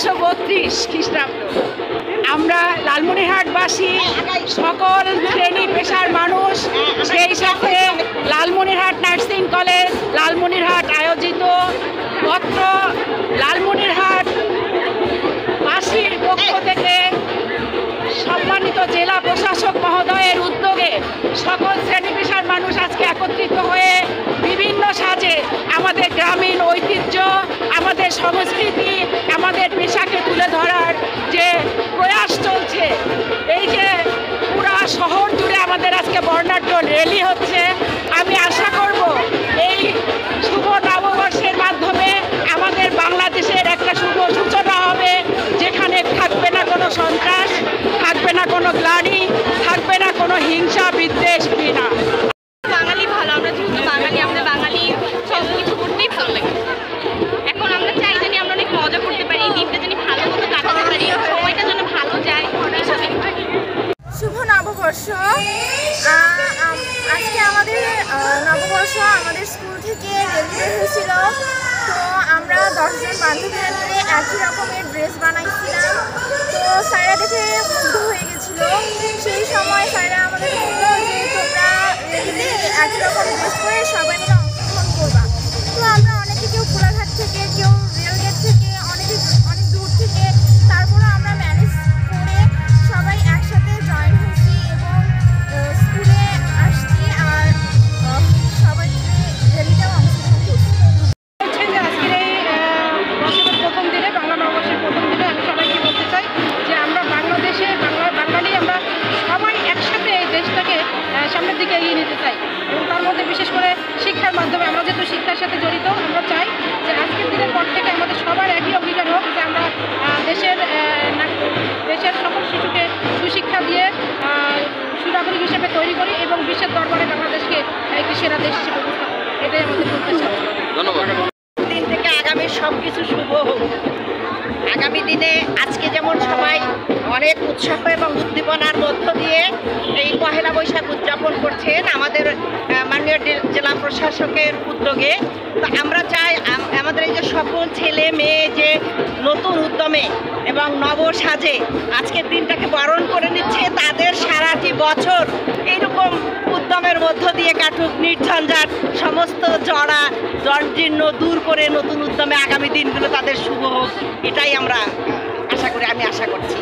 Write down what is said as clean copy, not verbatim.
১৮৩২ খ্রিস্টাব্দ। আমরা লালমনিরহাটবাসী সকল শ্রেণী পেশার মানুষ, সেই সাথে লালমনিরহাট নার্সিং কলেজ লালমনিরহাট আয়োজিত পত্র লালমনিরহাট বাসীর পক্ষ থেকে সম্মানিত জেলা প্রশাসক মহোদয়ের উদ্যোগে সকল শ্রেণী পেশার মানুষ আজকে একত্রিত হয়ে বিভিন্ন সাজে আমাদের গ্রামীণ ঐতিহ্য, আমাদের সংস্কৃতি, আমাদের পেশাকে তুলে ধরার যে প্রয়াস চলছে, এই যে পুরা শহর জুড়ে আমাদের আজকে বর্ণাঢ্য র্যালি হচ্ছে, আমি আশা করব এই শুভ নববর্ষের মাধ্যমে আমাদের বাংলাদেশের একটা শুভ সূচনা হবে, যেখানে থাকবে না কোনো সন্ত্রাস, থাকবে না কোনো গ্লানি, থাকবে না কোনো হিংসা বিদ্বেষ ঘৃণা। বাঙালি ভালো, আমরা যেহেতু বাঙালি, আমরা বাঙালি সব কিছু করতেই ভালো লাগে। এখন আমরা চাই জানি আমরা অনেক মজা করতে পারি, দিনটা জানি ভালো মতো কাটাতে পারি, সময়টা যেন ভালো যায়। শুভ নববর্ষ। আজকে আমাদের নববর্ষ আমাদের স্কুল থেকে রেলি বের হয়েছিল, তো আমরা 10 জন বান্ধবীরা মিলে একই রকমের ড্রেস বানাইছিলাম। তো স্যারা দেখে মুগ্ধ হয়ে গেছিলো। সেই সময় স্যারা আমাদের বললো যে তোমরা রেলিতে একই রকম ড্রেস করে সবাই মিলে অংশগ্রহণ করবা। তো আমরা অনেকে, কেউ কোলাঘাট থেকে, কেউ রেলগেট থেকে, অনেক দূর থেকে, তারপরে আমরা ম্যানেজ করে সবাই একসাথে জয়েন হয়েছি এবং স্কুলে আসছি আর সবাই রেলিতেও অংশগ্রহণ করছি। আজকের এই বছরের প্রথম দিনে, বাংলা নববর্ষের প্রথম দিনে আমি সবাইকে বলতে চাই যে আমরা বাংলাদেশে বাঙালি আমরা সবাই একসাথে এই দেশটাকে সামনের দিকে এগিয়ে নিতে চাই, এবং তার মধ্যে বিশেষ করে শিক্ষার মাধ্যমে। আমরা যেহেতু শিক্ষার সাথে জড়িত, আমরা চাই যে আজকের দিনের পর থেকে আমাদের সবার একই অঙ্গীকার হোক যে আমরা দেশের সকল শিশুকে সুশিক্ষা দিয়ে সুনাগরিক হিসেবে তৈরি করি এবং বিশ্বের দরবারে বাংলাদেশকে একটি সেরা দেশ হিসেবে উপস্থাপন করি। এটাই আমাদের প্রত্যাশা। ধন্যবাদ। দিন থেকে আগামী সব কিছু শুভ হোক। আগামী দিনে আজকে যেমন সবাই অনেক উৎসাহ এবং উদ্দীপনার মধ্য দিয়ে এই পহেলা বৈশাখ উদযাপন করছেন আমাদের মাননীয় জেলা প্রশাসকের উদ্যোগে, তো আমরা চাই আমাদের এই যে সকল ছেলে মেয়ে যে নতুন উদ্যমে এবং নব সাজে আজকের দিনটাকে বরণ করে নিচ্ছে, তাদের সারাটি বছর এইরকম উদ্যমের মধ্য দিয়ে কাটুক, নির্ঝঞ্ঝাট সমস্ত জরাজীর্ণ দূর করে নতুন উদ্যমে আগামী দিনগুলো তাদের শুভ হোক, এটাই আমরা আশা করি, আমি আশা করছি।